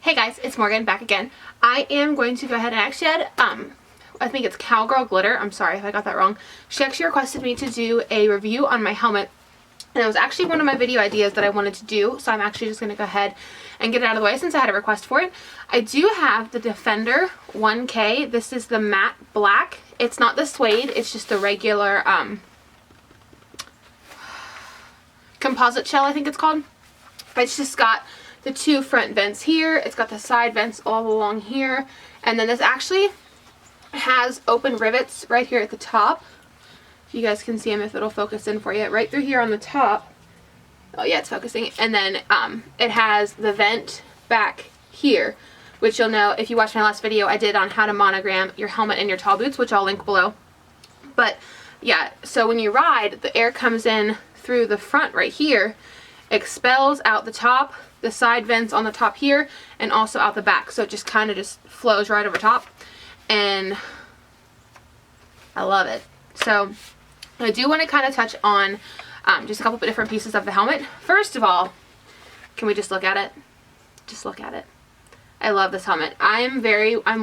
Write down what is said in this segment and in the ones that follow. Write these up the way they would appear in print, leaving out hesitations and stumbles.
Hey guys, it's Morgan back again. I am going to go ahead and actually had, I think it's Cowgirl Glitter. I'm sorry if I got that wrong. She actually requested me to do a review on my helmet. And it was actually one of my video ideas that I wanted to do. So I'm actually just going to go ahead and get it out of the way since I had a request for it. I do have the Defender oneK. This is the matte black. It's not the suede. It's just the regular composite shell, I think it's called. It's just got the two front vents here. It's got the side vents all along here. And then this actually has open rivets right here at the top. If you guys can see them, if it'll focus in for you. Right through here on the top. Oh yeah, it's focusing. And then it has the vent back here, which you'll know if you watched my last video I did on how to monogram your helmet and your tall boots, which I'll link below. But yeah, so when you ride, the air comes in through the front right here, expels out the top, the side vents on the top here, and also out the back. So it just kind of just flows right over top. And I love it. So I do want to kind of touch on just a couple of different pieces of the helmet. First of all, can we just look at it? Just look at it. I love this helmet. I'm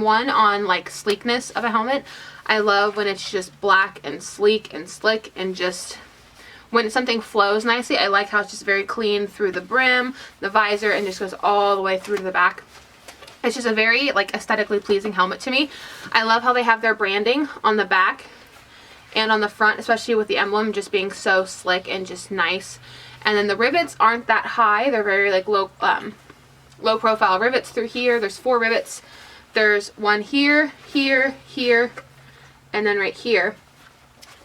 one on like sleekness of a helmet. I love when it's just black and sleek and slick, and just when something flows nicely. I like how it's just very clean through the brim, the visor, and just goes all the way through to the back. It's just a very like aesthetically pleasing helmet to me. I love how they have their branding on the back and on the front, especially with the emblem just being so slick and just nice. And then the rivets aren't that high. They're very like low profile rivets through here. There's 4 rivets. There's one here, here, here, and then right here.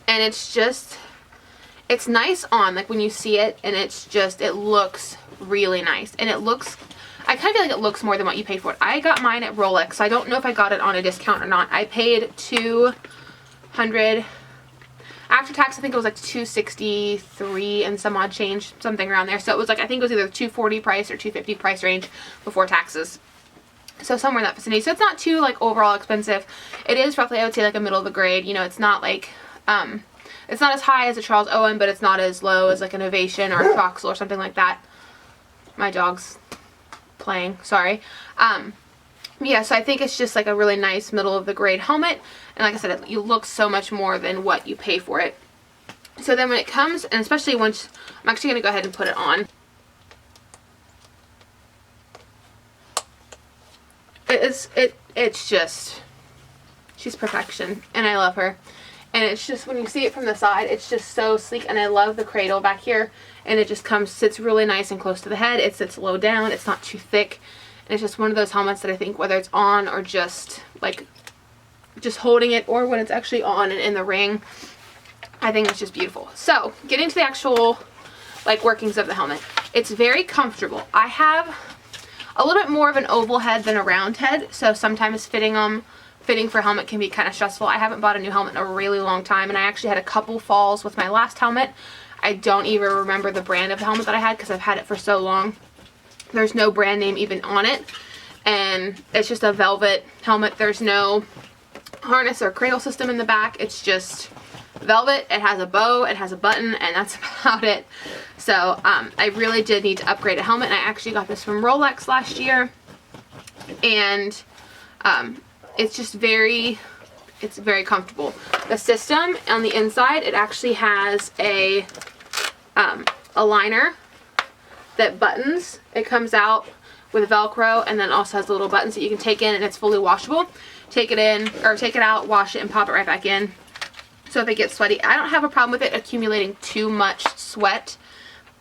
And it's nice on, like when you see it, and it looks really nice. And it looks, I kind of feel like it looks more than what you paid for it. I got mine at Rolex, so I don't know if I got it on a discount or not. I paid $200, after tax I think it was like $263 and some odd change, something around there. So it was like, I think it was either $240 price or $250 price range before taxes. So somewhere in that vicinity. So it's not too like overall expensive. It is roughly, I would say, like a middle of the grade. You know, it's not like, it's not as high as a Charles Owen, but it's not as low as like an Ovation or a Troxel or something like that. My dog's playing, sorry. Yeah, so I think it's just like a really nice middle of the grade helmet. And like I said, you look so much more than what you pay for it. So then when it comes, and especially once, I'm actually going to go ahead and put it on. It's just, she's perfection, and I love her. And it's just, when you see it from the side, it's just so sleek. And I love the cradle back here. And it just sits really nice and close to the head. It sits low down. It's not too thick. And it's just one of those helmets that I think, whether it's on or just like just holding it, or when it's actually on and in the ring, I think it's just beautiful. So getting to the actual like workings of the helmet, it's very comfortable. I have a little bit more of an oval head than a round head. So sometimes fitting for a helmet can be kind of stressful. I haven't bought a new helmet in a really long time, and I actually had a couple falls with my last helmet. I don't even remember the brand of the helmet that I had because I've had it for so long. There's no brand name even on it, and it's just a velvet helmet. There's no harness or cradle system in the back. It's just velvet. It has a bow, it has a button, and that's about it. So I really did need to upgrade a helmet, and I actually got this from Rolex last year, and it's just very comfortable. The system on the inside, it actually has a liner that buttons. It comes out with Velcro, and then also has the little buttons that you can take in, and it's fully washable. Take it in, or take it out, wash it, and pop it right back in. So if it gets sweaty, I don't have a problem with it accumulating too much sweat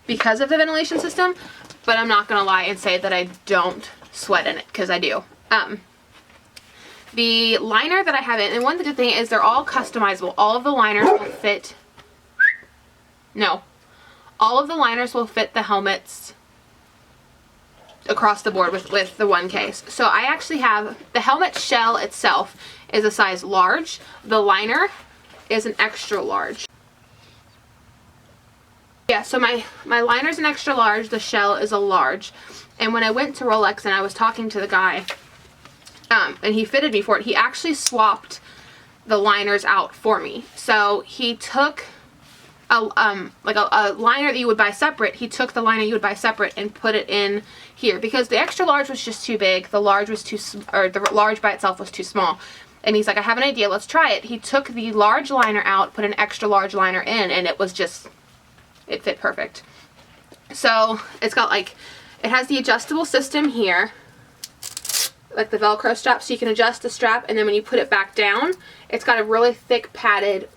because of the ventilation system, but I'm not gonna lie and say that I don't sweat in it, because I do. The liner that I have in, and one good thing is they're all customizable. All of the liners will fit, all of the liners will fit the helmets across the board with the oneKs. So I actually have, the helmet shell itself is a size large. The liner is an extra large. Yeah, so my liner's an extra large, the shell is a large. And when I went to Rolex and I was talking to the guy, and he fitted me for it, he actually swapped the liners out for me. So he took a liner that you would buy separate. He took the liner you would buy separate and put it in here because the extra large was just too big. The large was the large by itself was too small. And he's like, I have an idea, let's try it. He took the large liner out, put an extra large liner in, and it was just, it fit perfect. So it's got like, it has the adjustable system here, like the Velcro strap, so you can adjust the strap, and then when you put it back down, it's got a really thick padded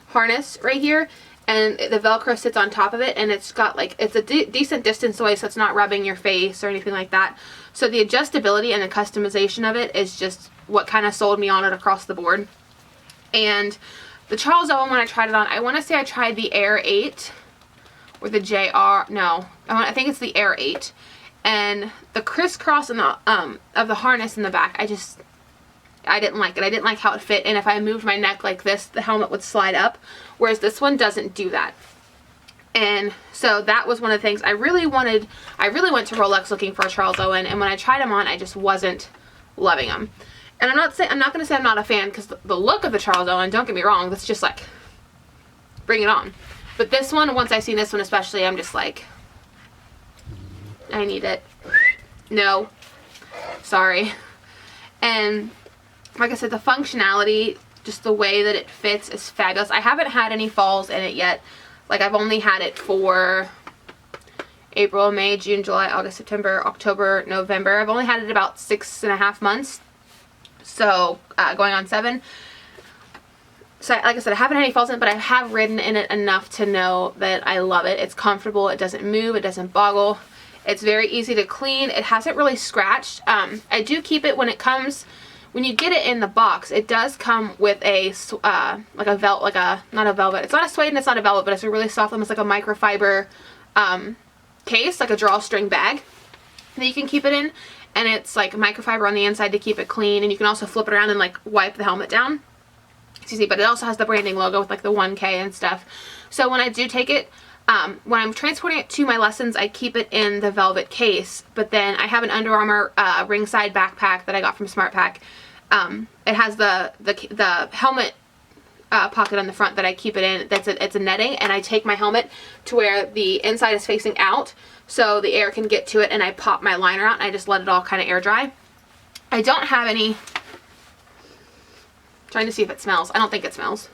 harness right here, and the Velcro sits on top of it, and it's got like, it's a decent distance away, so it's not rubbing your face or anything like that. So the adjustability and the customization of it is just what kind of sold me on it across the board. And the Charles Owen, when I tried it on, I want to say I tried the Air 8 or the JR, no, I think it's the Air 8, and the crisscross and the of the harness in the back, I didn't like it. I didn't like how it fit, and if I moved my neck like this, the helmet would slide up, whereas this one doesn't do that. And so that was one of the things I really went to Rolex looking for a Charles Owen, and when I tried them on, I just wasn't loving them. And I'm not going to say I'm not a fan, because the look of the Charles Owen, don't get me wrong, that's just like, bring it on. But this one, once I seen this one especially, I'm just like, I need it. No. Sorry. And like I said, the functionality, just the way that it fits is fabulous. I haven't had any falls in it yet. Like, I've only had it for April, May, June, July, August, September, October, November. I've only had it about 6.5 months. So, going on 7. So, like I said, I haven't had any falls in it, but I have ridden in it enough to know that I love it. It's comfortable. It doesn't move. It doesn't boggle. It's very easy to clean. It hasn't really scratched. I do keep it when it comes... When you get it in the box, it does come with a, not a velvet. It's not a suede and it's not a velvet, but it's a really soft, almost like a microfiber case, like a drawstring bag that you can keep it in. And it's like microfiber on the inside to keep it clean. And you can also flip it around and like wipe the helmet down. It's easy, but it also has the branding logo with like the oneK and stuff. So when I do take it, when I'm transporting it to my lessons, I keep it in the velvet case, but then I have an Under Armour ringside backpack that I got from SmartPack. It has the helmet pocket on the front that I keep it in. It's a netting, and I take my helmet to where the inside is facing out so the air can get to it, and I pop my liner out and I just let it all kind of air dry. I don't have any... Trying to see if it smells. I don't think it smells.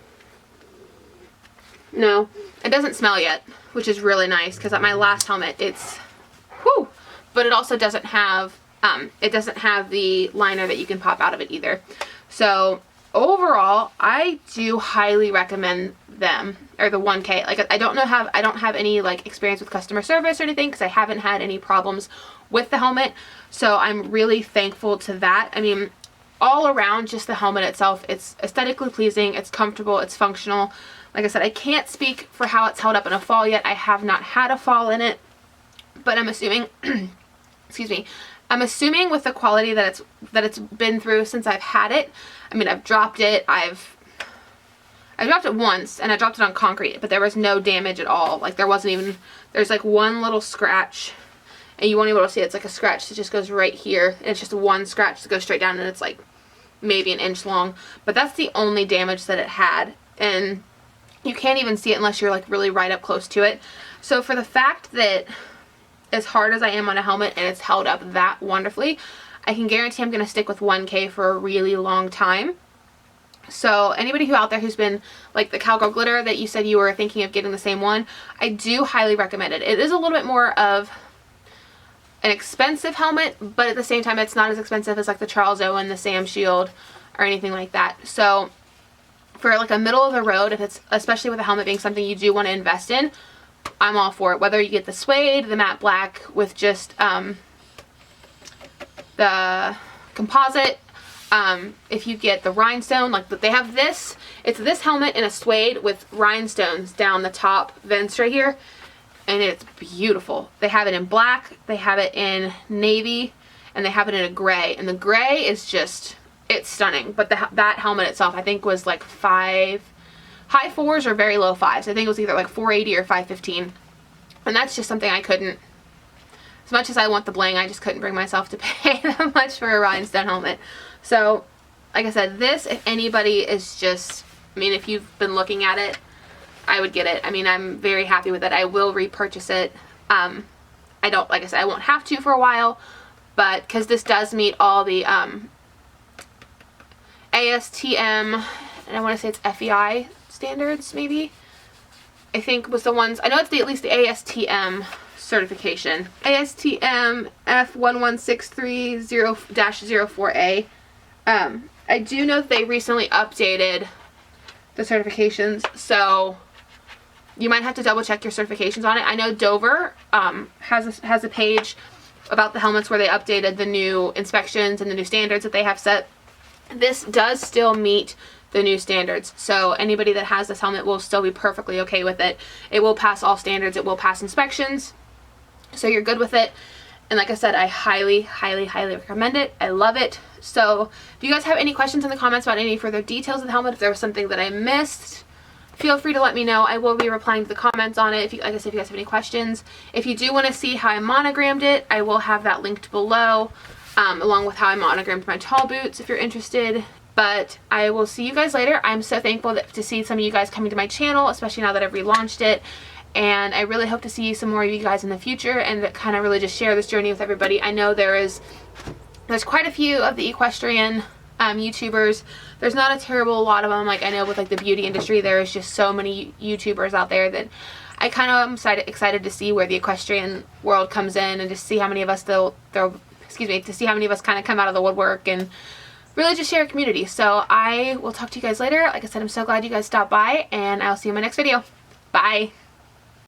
No, it doesn't smell yet, which is really nice, because at my last helmet, it's, whew, but it also doesn't have the liner that you can pop out of it either. So overall, I do highly recommend them, or the oneK. Like, I don't have any like experience with customer service or anything, because I haven't had any problems with the helmet. So I'm really thankful to that. I mean, all around, just the helmet itself, it's aesthetically pleasing, it's comfortable, it's functional. Like I said, I can't speak for how it's held up in a fall yet. I have not had a fall in it, but I'm assuming, excuse me, I'm assuming with the quality that it's been through since I've had it. I mean, I've dropped it. I dropped it once, and I dropped it on concrete, but there was no damage at all. Like, there's like one little scratch, and you won't be able to see it. It's like a scratch that just goes right here, and it's just one scratch that goes straight down, and it's like maybe an inch long. But that's the only damage that it had, and you can't even see it unless you're like really right up close to it. So for the fact that, as hard as I am on a helmet, and it's held up that wonderfully, I can guarantee I'm going to stick with oneK for a really long time. So anybody out there who's been like the Cowgirl Glitter that you said you were thinking of getting the same one, I do highly recommend it. It is a little bit more of an expensive helmet, but at the same time it's not as expensive as like the Charles Owen, the Sam Shield, or anything like that. So for like a middle of the road, if it's, especially with a helmet being something you do want to invest in, I'm all for it. Whether you get the suede, the matte black with just the composite, if you get the rhinestone, like they have this, it's this helmet in a suede with rhinestones down the top vents right here, and it's beautiful. They have it in black, they have it in navy, and they have it in a gray, and the gray is just, it's stunning. But that helmet itself, I think, was like high 4s or very low 5s. I think it was either like 480 or 515. And that's just something I couldn't, as much as I want the bling, I just couldn't bring myself to pay that much for a rhinestone helmet. So, like I said, this, if anybody is just, I mean, if you've been looking at it, I would get it. I mean, I'm very happy with it. I will repurchase it. I don't, like I said, I won't have to for a while, but because this does meet all the ASTM, and I want to say it's FEI standards, maybe. I think was the ones, I know it's at least the ASTM certification. ASTM F11630-04A. I do know that they recently updated the certifications, so you might have to double check your certifications on it. I know Dover has a page about the helmets where they updated the new inspections and the new standards that they have set. This does still meet the new standards, so anybody that has this helmet will still be perfectly okay with it. It will pass all standards, it will pass inspections, so you're good with it. And like I said, I highly, highly, highly recommend it. I love it. So if you guys have any questions in the comments about any further details of the helmet, if there was something that I missed, feel free to let me know. I will be replying to the comments on it. If you, like I said, if you guys have any questions. If you do want to see how I monogrammed it, I will have that linked below, along with how I monogrammed my tall boots if you're interested. But I will see you guys later. I'm so thankful to see some of you guys coming to my channel, especially now that I've relaunched it. And I really hope to see some more of you guys in the future and that kind of really just share this journey with everybody. I know there's quite a few of the equestrian YouTubers. There's not a terrible lot of them. Like, I know with like the beauty industry, there is just so many YouTubers out there that I kind of am excited to see where the equestrian world comes in, and just see how many of us to see how many of us kind of come out of the woodwork and really just share a community. So I will talk to you guys later. Like I said, I'm so glad you guys stopped by, and I'll see you in my next video. Bye.